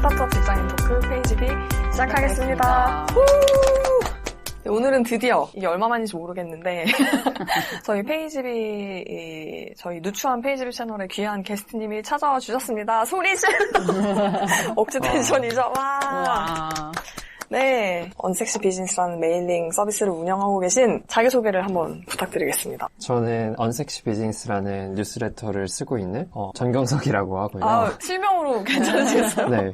스타트업 직장인 토크 페이지 B 시작하겠습니다. 네, 오늘은 드디어 이게 얼마만인지 모르겠는데 저희 페이지비 저희 누추한 페이지비 채널에 귀한 게스트님이 찾아와 주셨습니다. 소리 좀 억지 텐션이죠. 와. 네, 언섹시 비즈니스라는 메일링 서비스를 운영하고 계신 자기소개를 한번 부탁드리겠습니다. 저는 언섹시 비즈니스라는 뉴스레터를 쓰고 있는 전경석이라고 하고요. 실명으로 괜찮으시겠어요? 네.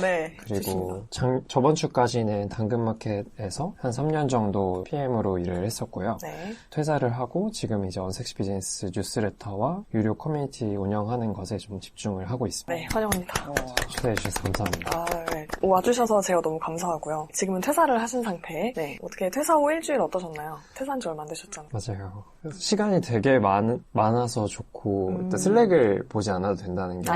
네. 그리고 저번 주까지는 당근마켓에서 한 3년 정도 PM으로 일을 했었고요. 네. 퇴사를 하고 지금 이제 언섹시 비즈니스 뉴스레터와 유료 커뮤니티 운영하는 것에 좀 집중을 하고 있습니다. 네, 환영합니다. 초대해 주셔서 감사합니다. 네. 와주셔서 제가 너무 감사하고요. 지금은 퇴사를 하신 상태. 네. 어떻게 퇴사 후 일주일 어떠셨나요? 퇴사한 지 얼마 안 되셨잖아요. 맞아요. 시간이 되게 많아서 좋고 일단 슬랙을 보지 않아도 된다는 게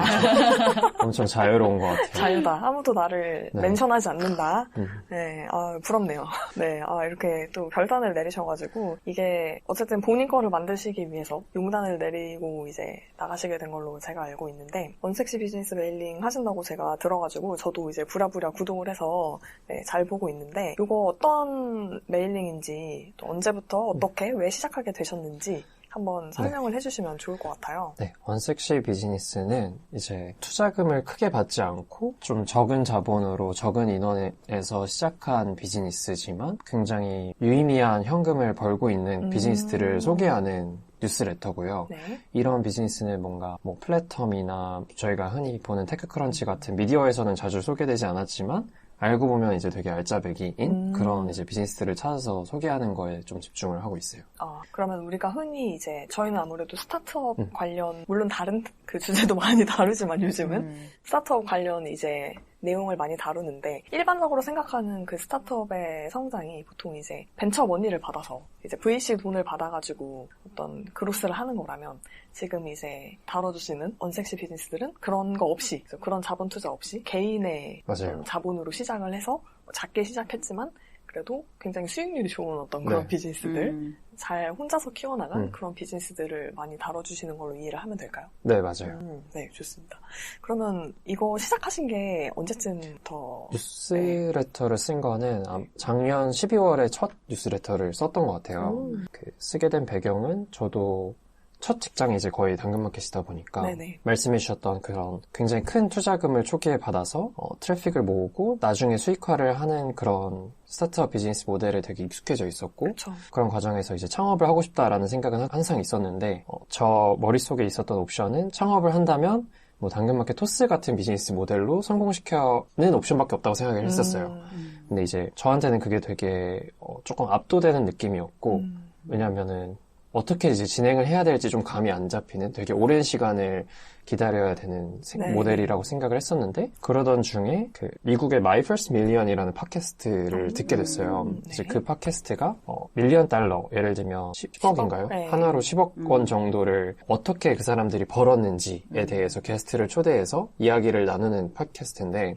엄청 자유로운 것 같아요. 자유다. 아무도 나를 네. 멘션하지 않는다. 네. 부럽네요. 네. 이렇게 또 결단을 내리셔가지고 이게 어쨌든 본인 거를 만드시기 위해서 용단을 내리고 이제 나가시게 된 걸로 제가 알고 있는데 언섹시 비즈니스 메일링 하신다고 제가 들어가지고 저도 이제 부랴부랴 구독을 해서 네, 잘 보고 있는데 이거 어떤 메일링인지 또 언제부터 어떻게 왜 시작하게 되셨는지 한번 설명을 해주시면 좋을 것 같아요. 네, 언섹시 비즈니스는 이제 투자금을 크게 받지 않고 좀 적은 자본으로 적은 인원에서 시작한 비즈니스지만 굉장히 유의미한 현금을 벌고 있는 비즈니스들을 소개하는 뉴스레터고요. 네. 이런 비즈니스는 뭔가 플랫텀이나 저희가 흔히 보는 테크크런치 같은 미디어에서는 자주 소개되지 않았지만 알고 보면 이제 되게 알짜배기인 그런 이제 비즈니스들을 찾아서 소개하는 거에 좀 집중을 하고 있어요. 그러면 우리가 흔히 이제 저희는 아무래도 스타트업 관련 물론 다른 그 주제도 많이 다루지만 요즘은 스타트업 관련 이제 내용을 많이 다루는데 일반적으로 생각하는 그 스타트업의 성장이 보통 이제 벤처 머니를 받아서 이제 VC 돈을 받아가지고 어떤 그로스를 하는 거라면 지금 이제 다뤄주시는 언섹시 비즈니스들은 그런 거 없이 그런 자본 투자 없이 개인의 자본으로 시작을 해서 작게 시작했지만 그래도 굉장히 수익률이 좋은 어떤 그런 비즈니스들 잘 혼자서 키워나간 그런 비즈니스들을 많이 다뤄주시는 걸로 이해를 하면 될까요? 네, 맞아요. 네, 좋습니다. 그러면 이거 시작하신 게 언제쯤부터? 뉴스레터를 쓴 거는 작년 12월에 첫 뉴스레터를 썼던 것 같아요. 쓰게 된 배경은 저도 첫 직장이 이제 거의 당근마켓이다 보니까 말씀해 주셨던 그런 굉장히 큰 투자금을 초기에 받아서 트래픽을 모으고 나중에 수익화를 하는 그런 스타트업 비즈니스 모델에 되게 익숙해져 있었고 그쵸. 그런 과정에서 이제 창업을 하고 싶다라는 생각은 항상 있었는데 저 머릿속에 있었던 옵션은 창업을 한다면 당근마켓 토스 같은 비즈니스 모델로 성공시켜는 옵션밖에 없다고 생각을 했었어요. 근데 이제 저한테는 그게 되게 조금 압도되는 느낌이었고 왜냐면은 어떻게 이제 진행을 해야 될지 좀 감이 안 잡히는 되게 오랜 시간을 기다려야 되는 모델이라고 생각을 했었는데 그러던 중에 그 미국의 My First Million이라는 팟캐스트를 듣게 됐어요. 이제 그 팟캐스트가 밀리언 달러 예를 들면 10억인가요? 하나로 10억 원 정도를 어떻게 그 사람들이 벌었는지에 대해서 게스트를 초대해서 이야기를 나누는 팟캐스트인데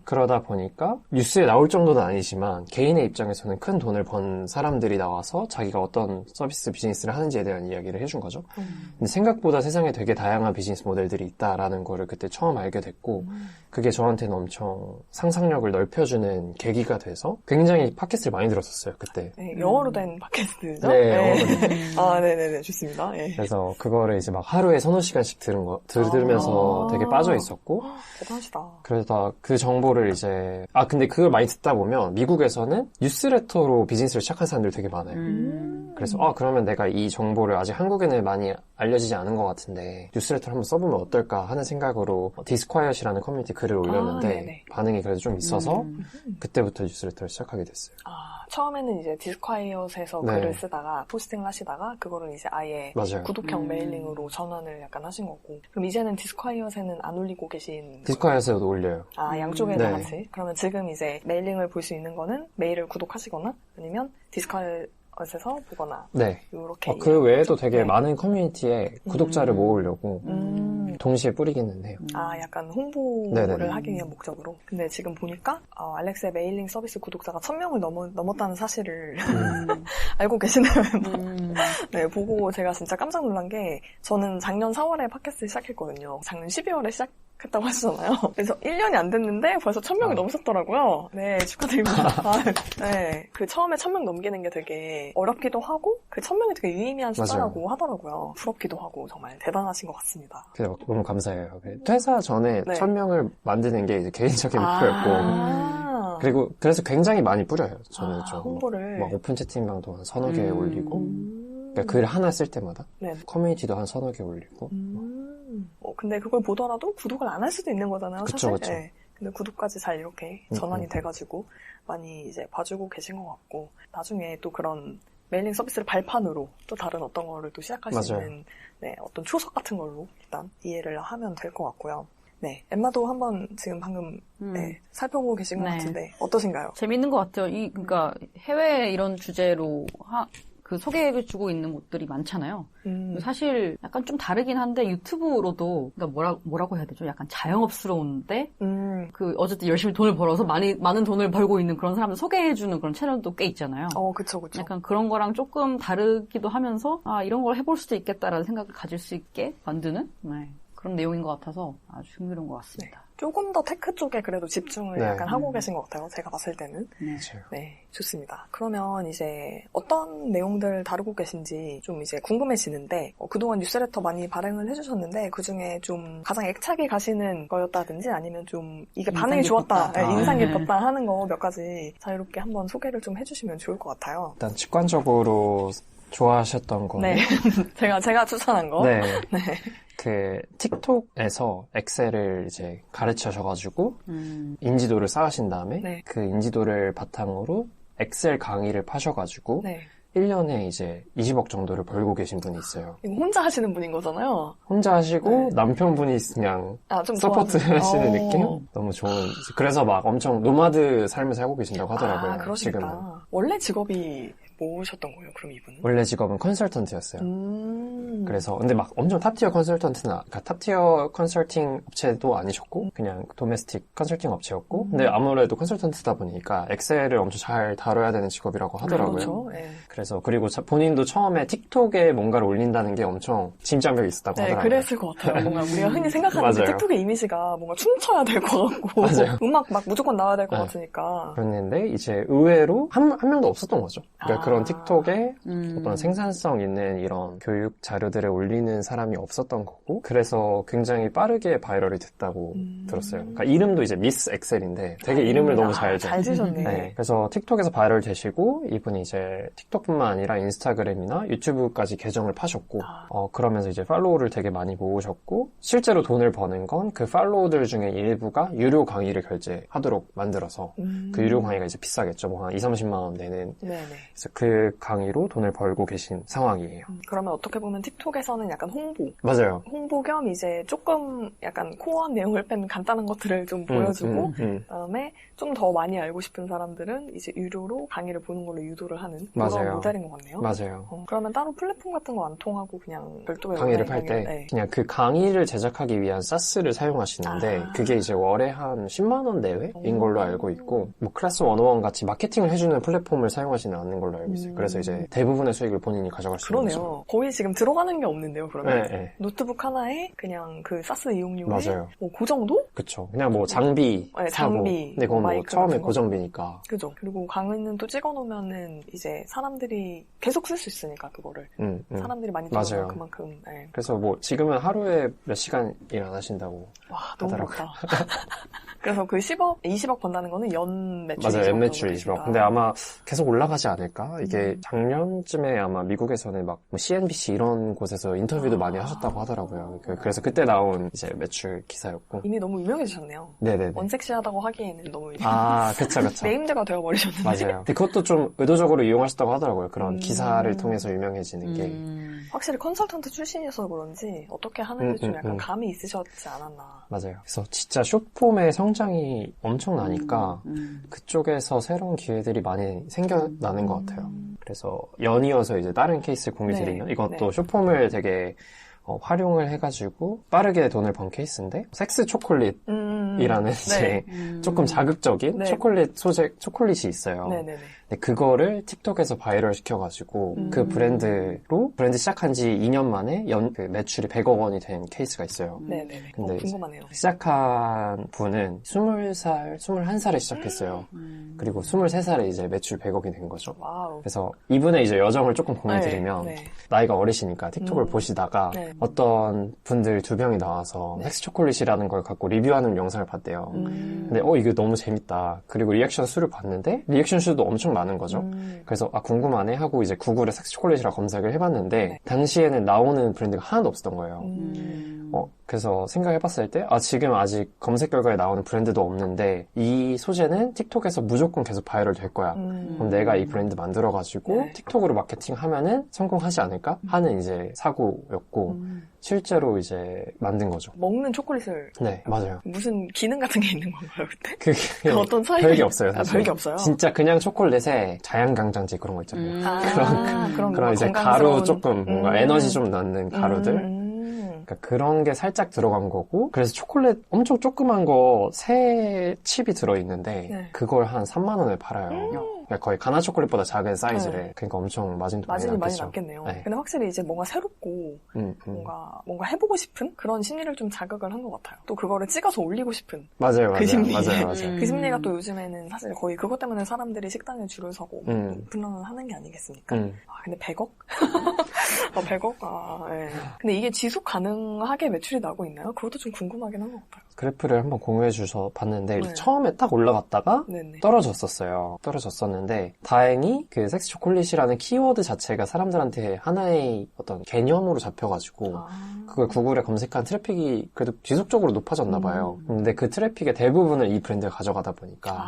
그러다 보니까 뉴스에 나올 정도는 아니지만 개인의 입장에서는 큰 돈을 번 사람들이 나와서 자기가 어떤 서비스 비즈니스를 하는지에 대한 이야기를 해준 거죠. 근데 생각보다 세상에 되게 다양한 비즈니스 모델들이 있다라는 거를 그때 처음 알게 됐고 그게 저한테는 엄청 상상력을 넓혀주는 계기가 돼서 굉장히 팟캐스트를 많이 들었었어요 그때. 네, 영어로 된 팟캐스트죠? 네, 영어로 된. 네네네, 좋습니다. 네. 그래서 그거를 이제 막 하루에 서너 시간씩 들으면서 되게 빠져 있었고. 대단하시다. 그러다 그 정보를 이제 근데 그걸 많이 듣다 보면 미국에서는 뉴스레터로 비즈니스를 시작한 사람들 되게 많아요. 그래서 그러면 내가 이 정보를 아직 한국에는 많이 알려지지 않은 것 같은데 뉴스레터를 한번 써보면 어떨까 하는 생각으로 디스콰이엇이라는 커뮤니티 글을 올렸는데 반응이 그래도 좀 있어서 그때부터 뉴스레터를 시작하게 됐어요. 처음에는 이제 디스콰이엇에서 글을 쓰다가 포스팅을 하시다가 그거를 이제 아예 구독형 메일링으로 전환을 약간 하신 거고 그럼 이제는 디스콰이엇에는 안 올리고 계신 디스콰이엇에도 올려요. 양쪽에 다 같이. 그러면 지금 이제 메일링을 볼 수 있는 거는 메일을 구독하시거나 아니면 디스콰이엇에서 보거나 이렇게 그 외에도 되게 많은 커뮤니티에 구독자를 모으려고 동시에 뿌리기는 해요. 약간 홍보를 하기 위한 목적으로. 근데 지금 보니까 알렉스의 메일링 서비스 구독자가 1000명을 넘었다는 사실을 알고 계시네요. 네, 보고 제가 진짜 깜짝 놀란 게 저는 작년 4월에 팟캐스트 시작했거든요. 작년 12월에 했다고 하시잖아요. 그래서 1년이 안 됐는데 벌써 1000명이 넘으셨더라고요. 네, 축하드립니다. 네, 그 처음에 1000명 넘기는 게 되게 어렵기도 하고 그 1000명이 되게 유의미한 숫자라고 맞아요. 하더라고요. 부럽기도 하고 정말 대단하신 것 같습니다. 그래서 너무 감사해요. 퇴사 전에 네. 1000명을 만드는 게 이제 개인적인 목표였고 그리고 그래서 굉장히 많이 뿌려요. 저는 좀 홍보를 막 오픈 채팅방도 한 서너 개 올리고 그러니까 글 하나 쓸 때마다 네. 커뮤니티도 한 서너 개 올리고 근데 그걸 보더라도 구독을 안 할 수도 있는 거잖아요. 그쵸, 사실. 그쵸. 네. 근데 구독까지 잘 이렇게 전환이 돼가지고 많이 이제 봐주고 계신 것 같고 나중에 또 그런 메일링 서비스를 발판으로 또 다른 어떤 거를 또 시작할 수 맞아요. 있는 네, 어떤 초석 같은 걸로 일단 이해를 하면 될 것 같고요. 네, 엠마도 한번 지금 방금 네, 살펴보고 계신 것 네. 같은데 어떠신가요? 재밌는 것 같아요. 그러니까 해외 이런 주제로 그 소개해주고 있는 곳들이 많잖아요. 사실 약간 좀 다르긴 한데 유튜브로도 그러니까 뭐라고 해야 되죠? 약간 자영업스러운데 그 어쨌든 열심히 돈을 벌어서 많은 돈을 벌고 있는 그런 사람들 소개해주는 그런 채널도 꽤 있잖아요. 그쵸. 약간 그런 거랑 조금 다르기도 하면서 이런 걸 해볼 수도 있겠다라는 생각을 가질 수 있게 만드는 그런 내용인 것 같아서 아주 흥미로운 것 같습니다. 네. 조금 더 테크 쪽에 그래도 집중을 네. 약간 하고 계신 것 같아요. 제가 봤을 때는. 맞아요. 네, 좋습니다. 그러면 이제 어떤 내용들 다루고 계신지 좀 이제 궁금해지는데 그동안 뉴스레터 많이 발행을 해주셨는데 그중에 좀 가장 애착이 가시는 거였다든지 아니면 좀 이게 반응이 좋았다, 네, 인상 깊었다 하는 거 몇 가지 자유롭게 한번 소개를 좀 해주시면 좋을 것 같아요. 일단 직관적으로 좋아하셨던 거는 네, 제가 추천한 거. 네. 네. 그 틱톡에서 엑셀을 이제 가르쳐셔가지고 인지도를 쌓으신 다음에 네. 그 인지도를 바탕으로 엑셀 강의를 파셔가지고 네. 1년에 이제 20억 정도를 벌고 계신 분이 있어요. 이거 혼자 하시는 분인 거잖아요. 혼자 하시고 네. 남편분이 그냥 좀 서포트 도와주세요. 하시는 느낌? 너무 좋은. 그래서 막 엄청 노마드 삶을 살고 계신다고 하더라고요. 그러시겠다. 지금은. 원래 직업이 뭐셨던 거예요, 그럼 이분은? 원래 직업은 컨설턴트였어요. 그래서 근데 막 엄청 탑티어 컨설턴트나 그러니까 탑티어 컨설팅 업체도 아니셨고 그냥 도메스틱 컨설팅 업체였고 근데 아무래도 컨설턴트다 보니까 엑셀을 엄청 잘 다뤄야 되는 직업이라고 하더라고요. 그렇죠. 네. 그래서 그리고 본인도 처음에 틱톡에 뭔가를 올린다는 게 엄청 짐작력이 있었다고 네, 하더라고요. 그랬을 것 같아요. 뭔가 우리가 흔히 생각하는 그 맞아요. 틱톡의 이미지가 뭔가 춤춰야 될 것 같고 맞아요. 음악 막 무조건 나와야 될 것 네. 같으니까. 그랬는데 이제 의외로 한 명도 없었던 거죠. 그러니까 그런 틱톡에 어떤 생산성 있는 이런 교육 자료들을 올리는 사람이 없었던 거고 그래서 굉장히 빠르게 바이럴이 됐다고 들었어요. 그러니까 이름도 이제 미스 엑셀인데 되게 이름을 너무 잘 줘. 잘 지셨네. 네, 그래서 틱톡에서 바이럴 되시고 이분이 이제 틱톡뿐만 아니라 인스타그램이나 유튜브까지 계정을 파셨고 그러면서 이제 팔로우를 되게 많이 모으셨고 실제로 돈을 버는 건 그 팔로우들 중에 일부가 유료 강의를 결제하도록 만들어서 그 유료 강의가 이제 비싸겠죠. 뭐 한 2-30만 원 내는. 네네. 그래서 그 강의로 돈을 벌고 계신 상황이에요. 그러면 어떻게 보면 틱톡에서는 약간 맞아요. 홍보 겸 이제 조금 약간 코어한 내용을 뺀 간단한 것들을 좀 보여주고 그다음에 좀 더 많이 알고 싶은 사람들은 이제 유료로 강의를 보는 걸로 유도를 하는 그런 맞아요. 모델인 것 같네요. 맞아요. 그러면 따로 플랫폼 같은 거 안 통하고 그냥 별도의 강의를 온라인 팔 때 네. 그냥 그 강의를 제작하기 위한 사스를 사용하시는데 그게 이제 월에 한 10만 원 내외인 걸로 알고 있고 뭐 클래스 101 같이 마케팅을 해주는 플랫폼을 사용하지는 않는 걸로 알고 있어요. 그래서 이제 대부분의 수익을 본인이 가져갈 수 있는 거죠. 그러네요. 거의 지금 들어가는 게 없는데요, 그러면? 네, 네. 노트북 하나에 그냥 그 사스 이용료에 맞아요. 뭐 그 정도? 그쵸. 그냥 뭐 장비 네, 사고. 장비, 근데 그건 뭐 마이크 처음에 같은 거. 고정비니까. 그죠. 그리고 강의는 또 찍어놓으면은 이제 사람들이 계속 쓸 수 있으니까 그거를. 사람들이 많이 맞아요. 들어오면 그만큼. 네. 그래서 뭐 지금은 하루에 몇 시간 일 안 하신다고 와, 너무 하더라고요. 부럽다. 그래서 그 10억, 20억 번다는 거는 연 매출 20억. 맞아요. 연매출 정도 20억. 되시다. 근데 아마 계속 올라가지 않을까? 이게 작년쯤에 아마 미국에서는 막 뭐 CNBC 이런 곳에서 인터뷰도 많이 하셨다고 하더라고요. 그래서 그때 나온 이제 매출 기사였고. 이미 너무 유명해지셨네요. 네네네. 원섹시하다고 하기에는 너무 그쵸. 네임드가 되어버리셨는데. 맞아요. 근데 그것도 좀 의도적으로 이용하셨다고 하더라고요. 그런 기사를 통해서 유명해지는 게. 확실히 컨설턴트 출신이어서 그런지 어떻게 하는지 좀 약간 감이 있으셨지 않았나. 맞아요. 그래서 진짜 숏폼의 성장이 엄청나니까 그쪽에서 새로운 기회들이 많이 생겨나는 것 같아요. 그래서 연이어서 이제 다른 케이스 공유드리면 이것도 숏폼을 되게 활용을 해가지고 빠르게 돈을 번 케이스인데 섹스 초콜릿이라는 이제 조금 자극적인 초콜릿 소재 초콜릿이 있어요. 네네네. 근데 그거를 틱톡에서 바이럴 시켜가지고 그 브랜드로 브랜드 시작한 지 2년 만에 그 매출이 100억 원이 된 케이스가 있어요. 네네. 근데 궁금하네요. 시작한 분은 20살, 21살에 시작했어요. 그리고 23살에 이제 매출 100억이 된 거죠. 와우. 그래서 이분의 이제 여정을 조금 공유드리면 네. 나이가 어리시니까 틱톡을 보시다가 네. 어떤 분들 2명이 나와서 섹스 초콜릿이라는 걸 갖고 리뷰하는 영상을 봤대요. 근데 이게 너무 재밌다. 그리고 리액션 수를 봤는데 리액션 수도 엄청 많은 거죠. 그래서 궁금하네 하고 이제 구글에 섹스 초콜릿이라 검색을 해봤는데 네. 당시에는 나오는 브랜드가 하나도 없었던 거예요. 그래서 생각해봤을 때 지금 아직 검색 결과에 나오는 브랜드도 없는데 이 소재는 틱톡에서 무조건 계속 바이럴 될 거야. 그럼 내가 이 브랜드 만들어가지고 네. 틱톡으로 마케팅하면은 성공하지 않을까 하는 이제 사고였고 실제로 이제 만든 거죠. 먹는 초콜릿을 네, 맞아요. 무슨 기능 같은 게 있는 건가요, 그때? 그게 어떤 차이? 별게 없어요, 사실. 별게 없어요? 진짜 그냥 초콜릿에 자양강장제 그런 거 있잖아요. 그런 이제 가루 조금 뭔가 에너지 좀 넣는 가루들. 그러니까 그런 게 살짝 들어간 거고 그래서 초콜릿 엄청 조그만 거 새 칩이 들어있는데 네. 그걸 한 3만 원에 팔아요. 그러니까 거의 가나 초콜릿보다 작은 사이즈래. 네. 그러니까 엄청 마진도 마진이 많이 남겠죠. 남겠네요. 네. 근데 확실히 이제 뭔가 새롭고 뭔가 해보고 싶은 그런 심리를 좀 자극을 한 것 같아요. 또 그거를 찍어서 올리고 싶은 맞아요. 그 심리. 맞아요. 그 심리가 또 요즘에는 사실 거의 그것 때문에 사람들이 식당에 줄을 서고 분란을 하는 게 아니겠습니까? 근데 100억? 100억? 네. 근데 이게 지속 가능하게 매출이 나고 있나요? 그것도 좀 궁금하긴 한 것 같아요. 그래프를 한번 공유해 주셔 봤는데 네. 처음에 딱 올라갔다가 네네. 떨어졌었는데 다행히 그 섹스 초콜릿이라는 키워드 자체가 사람들한테 하나의 어떤 개념으로 잡혀가지고 그걸 구글에 검색한 트래픽이 그래도 지속적으로 높아졌나 봐요. 근데 그 트래픽의 대부분을 이 브랜드가 가져가다 보니까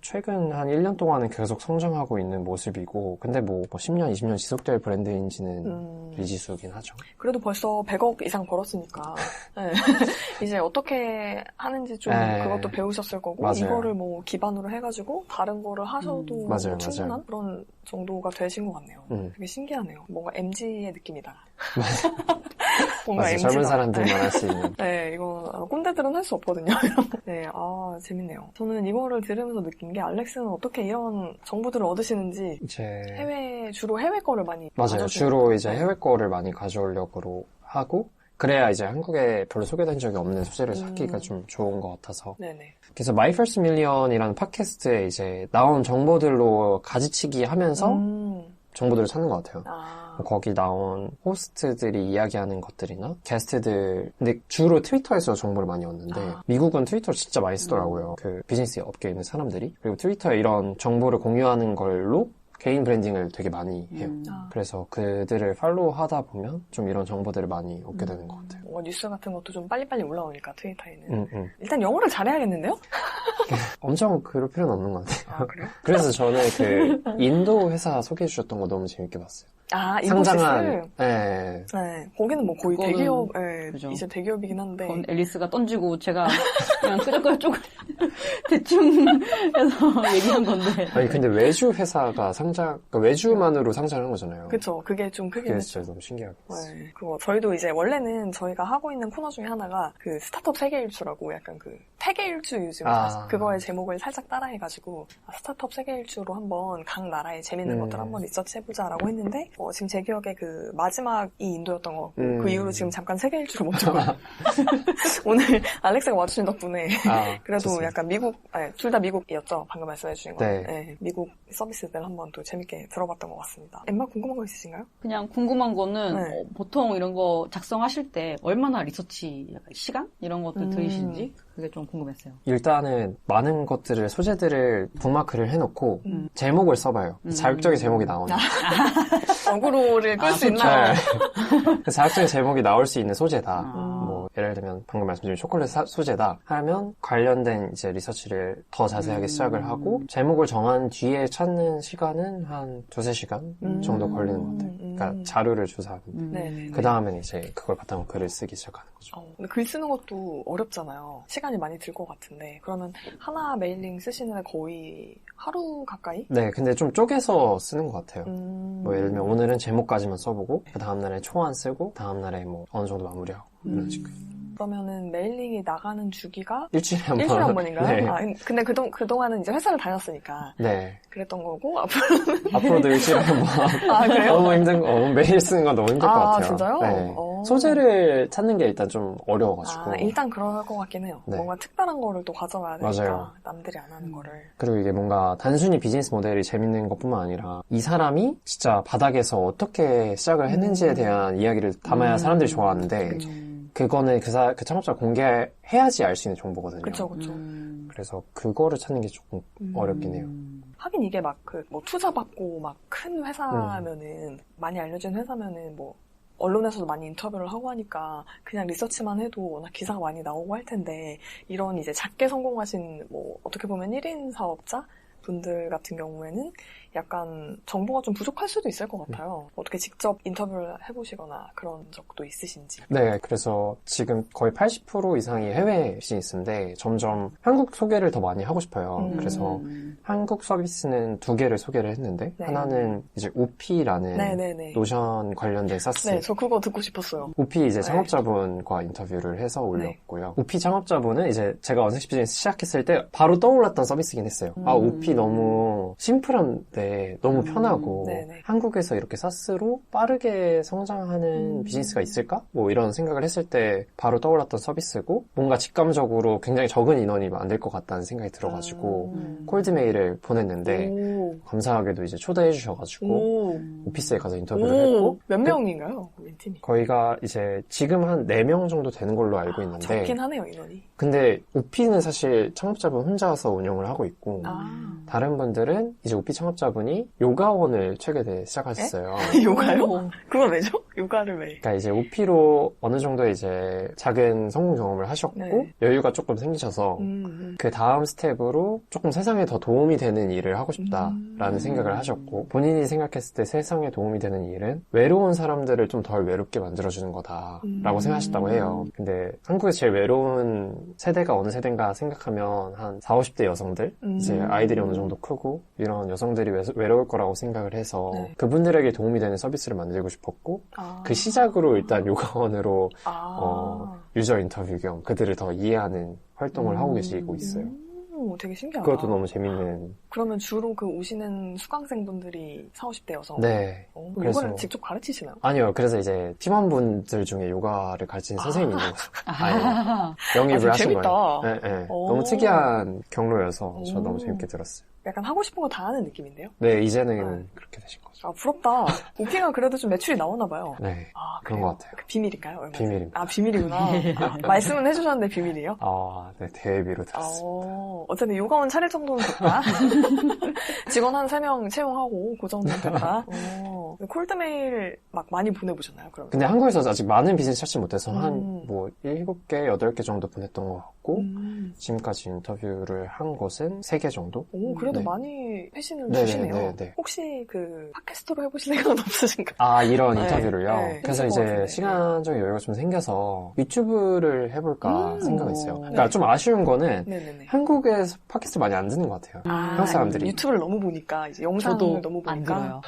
최근 한 1년 동안은 계속 성장하고 있는 모습이고 근데 뭐 10년, 20년 지속될 브랜드인지는 미지수긴 하죠. 그래도 벌써 100억 이상 벌었으니까 네. 이제 어떻게 하는지 좀 그것도 배우셨을 거고 맞아요. 이거를 뭐 기반으로 해가지고 다른 거를 하셔도 맞아요. 충분한 그런 정도가 되신 것 같네요. 되게 신기하네요. 뭔가 MG의 느낌이다. 뭔가 맞아요. MG다. 젊은 사람들만 할 수 있는. 네, 이거 꼰대들은 할 수 없거든요. 네, 재밌네요. 저는 이거를 들으면서 느낀 게 알렉스는 어떻게 이런 정보들을 얻으시는지 주로 해외 거를 많이 맞아요. 주로 이제 해외 거를 많이 가져오려고 하고 그래야 이제 한국에 별로 소개된 적이 없는 소재를 찾기가 좀 좋은 것 같아서. 네네. 그래서 My First Million이라는 팟캐스트에 이제 나온 정보들로 가지치기 하면서 정보들을 찾는 것 같아요. 거기 나온 호스트들이 이야기하는 것들이나 게스트들 근데 주로 트위터에서 정보를 많이 얻는데 미국은 트위터를 진짜 많이 쓰더라고요. 그 비즈니스 업계에 있는 사람들이. 그리고 트위터에 이런 정보를 공유하는 걸로 개인 브랜딩을 되게 많이 해요. 그래서 그들을 팔로우 하다 보면 좀 이런 정보들을 많이 얻게 되는 것 같아요. 뭔가 뉴스 같은 것도 좀 빨리빨리 올라오니까 트위터에는. 일단 영어를 잘해야겠는데요? 엄청 그럴 필요는 없는 것 같아요. 그래요? 그래서 저는 그 인도 회사 소개해 주셨던 거 너무 재밌게 봤어요. 인포시스? 네. 거기는 뭐 거의 대기업, 그죠. 이제 대기업이긴 한데. 그건 앨리스가 던지고 제가 그냥 끄적끄적 대충 해서 얘기한 건데. 아니, 근데 외주 회사가 그러니까 외주만으로 상장한 거잖아요. 그쵸. 그게 좀 크긴 그게 했죠. 진짜 너무 신기하고. 네. 저희도 이제 원래는 저희가 하고 있는 코너 중에 하나가 그 스타트업 세계일주라고 약간 그 세계일주 요즘 그거의 제목을 살짝 따라해가지고 스타트업 세계일주로 한번 각 나라의 재밌는 것들 한번 리서치해보자라고 했는데 지금 제 기억에 그 마지막이 인도였던 것 같고 그 이후로 지금 잠깐 세계일주로 멈췄고 오늘 알렉스가 와주신 덕분에 그래도 좋습니다. 약간 둘 다 미국이었죠. 방금 말씀해주신 거. 네. 미국 서비스들 한번 또 재밌게 들어봤던 것 같습니다. 엠마 궁금한 거 있으신가요? 그냥 궁금한 거는 보통 이런 거 작성하실 때 얼마나 리서치 약간 시간? 이런 것들 들이시는지 그게 좀 궁금했어요. 일단은 많은 것들을 소재들을 북마크를 해놓고 제목을 써봐요. 자극적인 제목이 나오는. 어그로를 끌 수 있나? 자극적인 제목이 나올 수 있는 소재다. 뭐 예를 들면 방금 말씀드린 초콜릿 소재다 하면 관련된 이제 리서치를 더 자세하게 시작을 하고 제목을 정한 뒤에 찾는 시간은 한 2-3시간 정도 걸리는 것 같아요. 그러니까 자료를 조사하는. 그 다음엔 이제 그걸 바탕으로 글을 쓰기 시작하는 거죠. 근데 글 쓰는 것도 어렵잖아요. 시간이 많이 들 것 같은데 그러면 하나 메일링 쓰시는 데 거의 하루 가까이? 네, 근데 좀 쪼개서 쓰는 것 같아요. 뭐 예를 들면 오늘은 제목까지만 써보고 그 다음날에 초안 쓰고 다음날에 뭐 어느 정도 마무리하고 이런 식으로. 그러면은 메일링이 나가는 주기가 일주일에 한 번. 일주일에 한 번인가요? 네. 아, 근데 그동안은 이제 회사를 다녔으니까 네. 그랬던 거고 앞으로도 일주일에 한 번. 아, 그래요? 너무 힘든 거, 메일 쓰는 건 너무 힘들 것 아, 같아요. 진짜요? 네. 오. 소재를 찾는 게 일단 좀 어려워가지고. 일단 그럴 것 같긴 해요. 네. 뭔가 특별한 거를 또 가져가야 되니까 맞아요. 남들이 안 하는 거를. 그리고 이게 뭔가 단순히 비즈니스 모델이 재밌는 것뿐만 아니라 이 사람이 진짜 바닥에서 어떻게 시작을 했는지에 대한 이야기를 담아야 사람들이 좋아하는데 그거는 그 창업자가 공개해야지 알 수 있는 정보거든요. 그쵸. 그래서 그거를 찾는 게 조금 어렵긴 해요. 하긴 이게 막 뭐 투자 받고 막 큰 회사면은 많이 알려진 회사면은 뭐 언론에서도 많이 인터뷰를 하고 하니까 그냥 리서치만 해도 워낙 기사가 많이 나오고 할 텐데 이런 이제 작게 성공하신 뭐 어떻게 보면 1인 사업자 분들 같은 경우에는 약간 정보가 좀 부족할 수도 있을 것 같아요. 어떻게 직접 인터뷰를 해보시거나 그런 적도 있으신지. 네, 그래서 지금 거의 80% 이상이 해외 비즈니스인데 점점 한국 소개를 더 많이 하고 싶어요. 그래서 한국 서비스는 2개를 소개를 했는데 네. 하나는 이제 오피라는 네네네. 노션 관련된 사스. 네, 저 그거 듣고 싶었어요. 오피 이제 네. 창업자분과 인터뷰를 해서 올렸고요. 오피 창업자분은 이제 제가 원색시 비즈니스 시작했을 때 바로 떠올랐던 서비스긴 했어요. 아, 오피 너무 심플한데 너무 편하고 네네. 한국에서 이렇게 사스로 빠르게 성장하는 비즈니스가 있을까? 뭐 이런 생각을 했을 때 바로 떠올랐던 서비스고 뭔가 직감적으로 굉장히 적은 인원이 만들 것 같다는 생각이 들어가지고 콜드메일을 보냈는데 오. 감사하게도 이제 초대해 주셔가지고 오. 오피스에 가서 인터뷰를 했고 몇 명인가요? 팀이? 거의가 이제 지금 한 4명 정도 되는 걸로 알고 있는데 적긴 하네요, 인원이. 근데 오피는 사실 창업자분 혼자서 운영을 하고 있고 다른 분들은 이제 오피 창업자분이 요가원을 최근에 시작하셨어요. 요가요? 그건 왜죠? 요가를 왜? 그러니까 이제 오피로 어느 정도 이제 작은 성공 경험을 하셨고 네. 여유가 조금 생기셔서 그 다음 스텝으로 조금 세상에 더 도움이 되는 일을 하고 싶다라는 생각을 하셨고 본인이 생각했을 때 세상에 도움이 되는 일은 외로운 사람들을 좀 덜 외롭게 만들어주는 거다라고 생각하셨다고 해요. 근데 한국에서 제일 외로운 세대가 어느 세대인가 생각하면 한 40, 50대 여성들 이제 아이들이 어느 정도 크고 이런 여성들이 외로울 거라고 생각을 해서 네. 그분들에게 도움이 되는 서비스를 만들고 싶었고 그 시작으로 일단 요가원으로 유저 인터뷰 겸 그들을 더 이해하는 활동을 하고 계시고 있어요. 되게 신기하다. 그것도 너무 재밌는. 그러면 주로 그 오시는 수강생분들이 40, 50대 여성? 네. 그래서 요가를 직접 가르치시나요? 아니요. 그래서 이제 팀원분들 중에 요가를 가르치는 선생님이 있는 거죠. 영입을 하신 재밌다. 거예요. 네, 네. 너무 특이한 경로여서 저 너무 재밌게 들었어요. 약간 하고 싶은 거 다 하는 느낌인데요? 네, 이제는 그렇게 되신 거죠. 아, 부럽다. 오피가 그래도 좀 매출이 나오나 봐요. 네. 그런 그래요? 것 같아요. 비밀인가요? 얼마나? 비밀입니다. 비밀이구나. 말씀은 해주셨는데 비밀이에요? 네, 대비로 들었어요. 어쨌든 요가원 차릴 정도는 됐다. 직원 한 3명 채용하고 그 정도는 됐다. 콜드메일 막 많이 보내보셨나요? 그러면? 근데 한국에서 아직 많은 비즈니스 찾지 못해서 한 뭐 7개, 8개 정도 보냈던 것 같고 지금까지 인터뷰를 한 곳은 3개 정도? 그래도 네. 많이 회신을 네네, 주시네요. 네네. 혹시 그 팟캐스트로 해보실 생각은 없으신가요? 이런 네, 인터뷰를요? 네, 그래서 해줄 것 이제 같은데. 시간적인 여유가 좀 생겨서 유튜브를 해볼까 생각했어요. 그러니까 네. 좀 아쉬운 거는 네네네. 한국에서 팟캐스트 많이 안 듣는 것 같아요. 한국 사람들이. 유튜브를 너무 보니까, 이제 영상을 저도 너무 안 보니까. 들어요.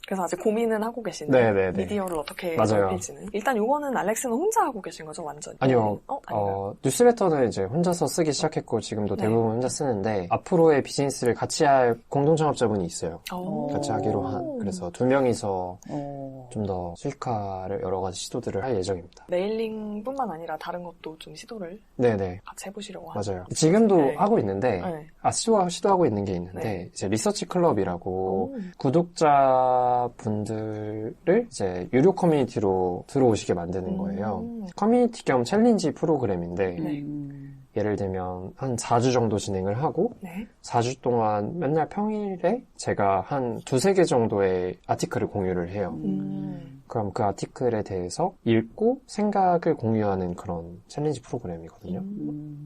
그래서 아직 고민은 하고 계시네요. 네네네. 미디어를 어떻게 맞아요. 넓힐지는. 일단 요거는 알렉스는 혼자 하고 계신 거죠, 완전? 아니요. 아닌가요? 뉴스레터는 이제 혼자서 쓰기 시작했고 지금도 네. 대부분 혼자 쓰는데 앞으로의 비즈니스를 같이 할 공동 창업자분이 있어요. 오. 같이 하기로 한. 그래서 2명이서 어. 좀 더 수익화를 여러 가지 시도들을 할 예정입니다. 메일링뿐만 아니라 다른 것도 좀 시도를 네네. 같이 해보시려고 하죠. 맞아요. 지금도 네. 하고 있는데 네. 시도하고 있는 게 있는데 네. 이제 리서치 클럽이라고 오. 구독자분들을 이제 유료 커뮤니티로 들어오시게 만드는 거예요. 커뮤니티 겸 챌린지 프로그램인데 네. 예를 들면 한 4주 정도 진행을 하고 네. 4주 동안 맨날 평일에 제가 한 2-3개 정도의 아티클을 공유를 해요. 그럼 그 아티클에 대해서 읽고 생각을 공유하는 그런 챌린지 프로그램이거든요.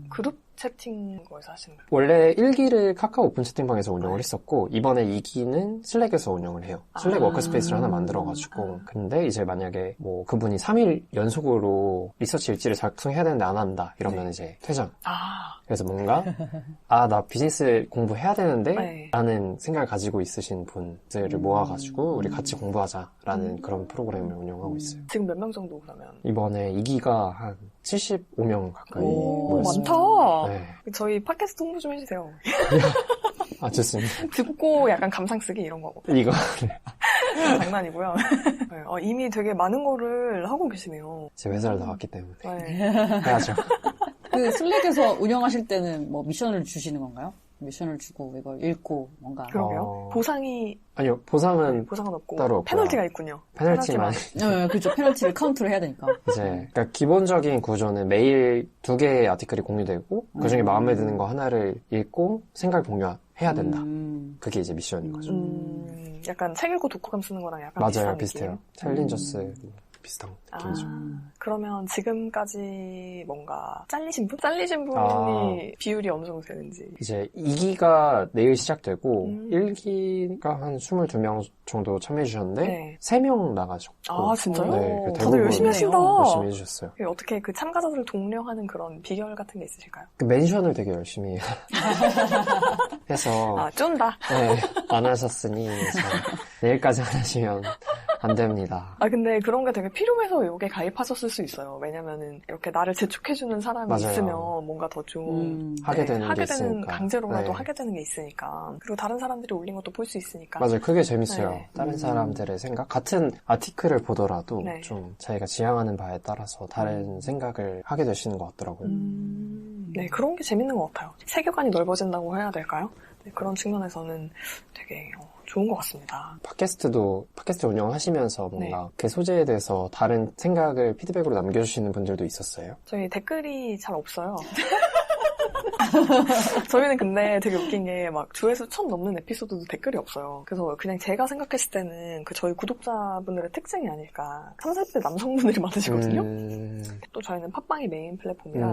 그룹 채팅 거에서 하시는 거예요? 원래 1기를 카카오 오픈 채팅방에서 운영을 했었고 이번에 2기는 슬랙에서 운영을 해요. 슬랙 워크스페이스를 하나 만들어가지고 근데 이제 만약에 뭐 그분이 3일 연속으로 리서치 일지를 작성해야 되는데 안 한다 이러면 이제 퇴장. 그래서 뭔가 나 비즈니스 공부해야 되는데 네. 라는 생각을 가지고 있으신 분들을 모아가지고 우리 같이 공부하자라는 그런 프로그램을 운영하고 있어요. 지금 몇 명 정도 그러면? 이번에 2기가 한 75명 가까이 오, 모였습니다. 많다. 네. 저희 팟캐스트 홍보 좀 해주세요. 아, 좋습니다. 듣고 약간 감상 쓰기 이런 거. 이거. 장난이고요. 네, 이미 되게 많은 거를 하고 계시네요. 제 회사를 나왔기 때문에. 네. 해야죠. 그 슬랙에서 운영하실 때는 뭐 미션을 주시는 건가요? 미션을 주고 이걸 읽고 뭔가. 그러게요. 보상이 아니요, 보상은 없고 따로 없고요. 페널티가 있군요. 페널티만. 네, 그렇죠. 페널티를 카운트를 해야 되니까. 이제, 그러니까 기본적인 구조는 매일 2개의 아티클이 공유되고, 그 중에 마음에 드는 거 하나를 읽고, 생각을 공유해야 된다. 그게 이제 미션인 거죠. 약간 책 읽고 독후감 쓰는 거랑 약간 맞아요, 비슷한 비슷해요. 느낌? 챌린저스 비슷한 느낌이죠. 그러면 지금까지 뭔가 잘리신 분? 잘리신 분이 비율이 어느 정도 되는지. 이제 2기가 내일 시작되고 1기가 한 22명 정도 참여해주셨는데 네. 3명 나가셨고. 아, 진짜요? 네, 다들 대부분 열심히 하신다. 열심히 해주셨어요. 어떻게 그 참가자들을 독려하는 그런 비결 같은 게 있으실까요? 그 멘션을 되게 열심히 해서 쫀다. 네, 안 하셨으니 이제 내일까지 안 하시면 안 됩니다. 근데 그런 게 되게 필요해서 여기에 가입하셨을 수 있어요. 왜냐면은 이렇게 나를 재촉해주는 사람이 맞아요. 있으면 뭔가 더 좀 하게 되는 게 하게 되는 있으니까. 강제로라도 네. 하게 되는 게 있으니까. 그리고 다른 사람들이 올린 것도 볼 수 있으니까. 맞아요. 그게 재밌어요. 네. 다른 사람들의 생각? 같은 아티클을 보더라도 네. 좀 자기가 지향하는 바에 따라서 다른 생각을 하게 되시는 것 같더라고요. 네, 그런 게 재밌는 것 같아요. 세계관이 넓어진다고 해야 될까요? 네, 그런 측면에서는 되게 좋은 것 같습니다. 팟캐스트 운영하시면서 뭔가 네. 그 소재에 대해서 다른 생각을 피드백으로 남겨주시는 분들도 있었어요? 저희 댓글이 잘 없어요. 저희는 근데 되게 웃긴 게 막 조회수 1000 넘는 에피소드도 댓글이 없어요. 그래서 그냥 제가 생각했을 때는 그 저희 구독자분들의 특징이 아닐까. 30대 남성분들이 많으시거든요. 또 저희는 팟빵이 메인 플랫폼이라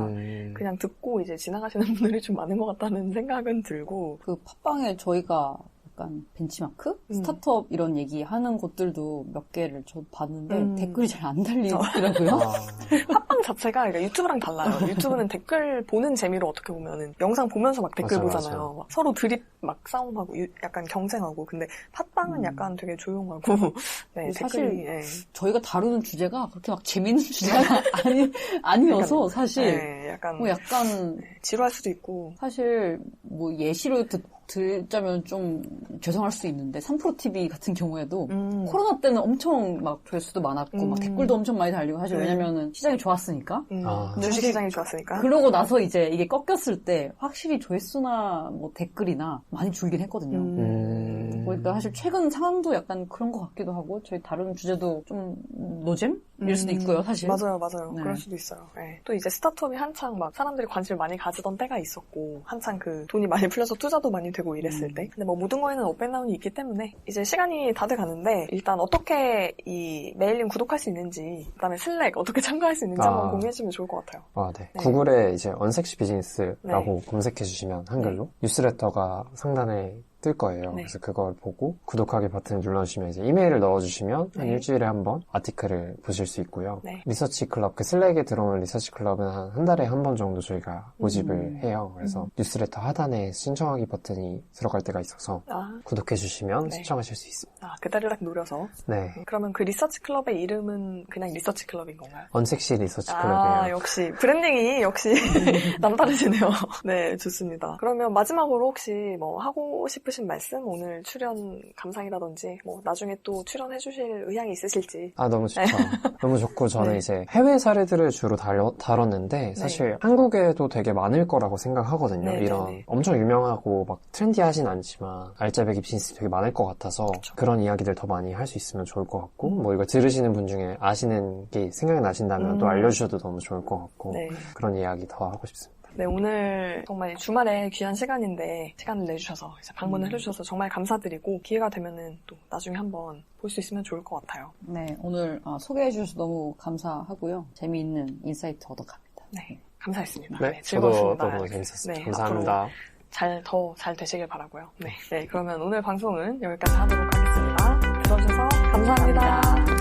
그냥 듣고 이제 지나가시는 분들이 좀 많은 것 같다는 생각은 들고. 그 팟빵에 저희가 약간 벤치마크? 스타트업 이런 얘기하는 곳들도 몇 개를 저 봤는데 댓글이 잘 안 달리더라고요. 팟빵 자체가 그러니까 유튜브랑 달라요. 유튜브는 댓글 보는 재미로 어떻게 보면은 영상 보면서 막 댓글 맞아, 보잖아요. 맞아. 막 서로 드립 막 싸움하고 약간 경쟁하고. 근데 팟빵은 약간 되게 조용하고 네, 사실 댓글이 네. 저희가 다루는 주제가 그렇게 막 재밌는 주제가 아니어서 사실 네, 약간 뭐 약간 지루할 수도 있고. 사실 뭐 예시로 듣자면 좀 죄송할 수 있는데 3프로TV 같은 경우에도 코로나 때는 엄청 막 조회수도 많았고 막 댓글도 엄청 많이 달리고 사실 왜냐면은 시장이 좋았으니까 주식시장이 좋았으니까. 그러고 나서 이제 이게 꺾였을 때 확실히 조회수나 뭐 댓글이나 많이 줄긴 했거든요. 그러니까 사실 최근 상황도 약간 그런 것 같기도 하고 저희 다른 주제도 좀 노잼일 수도 있고요 사실. 맞아요. 네. 그럴 수도 있어요. 네. 또 이제 스타트업이 한창 막 사람들이 관심을 많이 가지던 때가 있었고 한창 그 돈이 많이 풀려서 투자도 많이 되고 이랬을 때. 근데 뭐 모든 거에는 업앤다운이 있기 때문에 이제 시간이 다들 가는데 일단 어떻게 이 메일링 구독할 수 있는지 그다음에 슬랙 어떻게 참가할 수 있는지 한번 공유해주면 좋을 것 같아요. 네. 네. 구글에 이제 언섹시 비즈니스라고 검색해주시면 한글로 뉴스레터가 상단에 뜰 거예요. 네. 그래서 그걸 보고 구독하기 버튼을 눌러주시면 이제 이메일을 넣어주시면 한 일주일에 한 번 아티클을 보실 수 있고요. 네. 리서치 클럽, 그 슬랙에 들어오는 리서치 클럽은 한 달에 한 번 정도 저희가 모집을 해요. 그래서 뉴스레터 하단에 신청하기 버튼이 들어갈 때가 있어서 구독해주시면 네. 신청하실 수 있습니다. 그때를 딱 노려서. 네. 그러면 그 리서치 클럽의 이름은 그냥 리서치 클럽인 건가요? 언섹시 리서치 클럽이에요. 역시 브랜딩이 역시 남다르시네요. 네, 좋습니다. 그러면 마지막으로 혹시 뭐 하고 싶으신 말씀, 오늘 출연 감상이라든지 뭐 나중에 또 출연해 주실 의향이 있으실지. 너무 좋죠. 너무 좋고 저는 네. 이제 해외 사례들을 주로 다뤘는데 사실 한국에도 되게 많을 거라고 생각하거든요. 네, 이런 네, 네. 엄청 유명하고 막 트렌디하진 않지만 알짜배기 비즈니스 되게 많을 것 같아서 그런 이야기들 더 많이 할 수 있으면 좋을 것 같고 뭐 이거 들으시는 분 중에 아시는 게 생각이 나신다면 또 알려주셔도 너무 좋을 것 같고 네. 그런 이야기 더 하고 싶습니다. 네, 오늘 정말 주말에 귀한 시간인데 시간을 내주셔서 이제 방문을 해주셔서 정말 감사드리고 기회가 되면은 또 나중에 한번 볼 수 있으면 좋을 것 같아요. 네, 오늘 소개해 주셔서 너무 감사하고요. 재미있는 인사이트 얻어갑니다. 네, 감사했습니다. 네, 저도 즐거웠습니다. 너무 재밌었습니다. 네, 감사합니다. 더 잘 되시길 바라고요. 네, 그러면 오늘 방송은 여기까지 하도록 하겠습니다. 들어주셔서 감사합니다.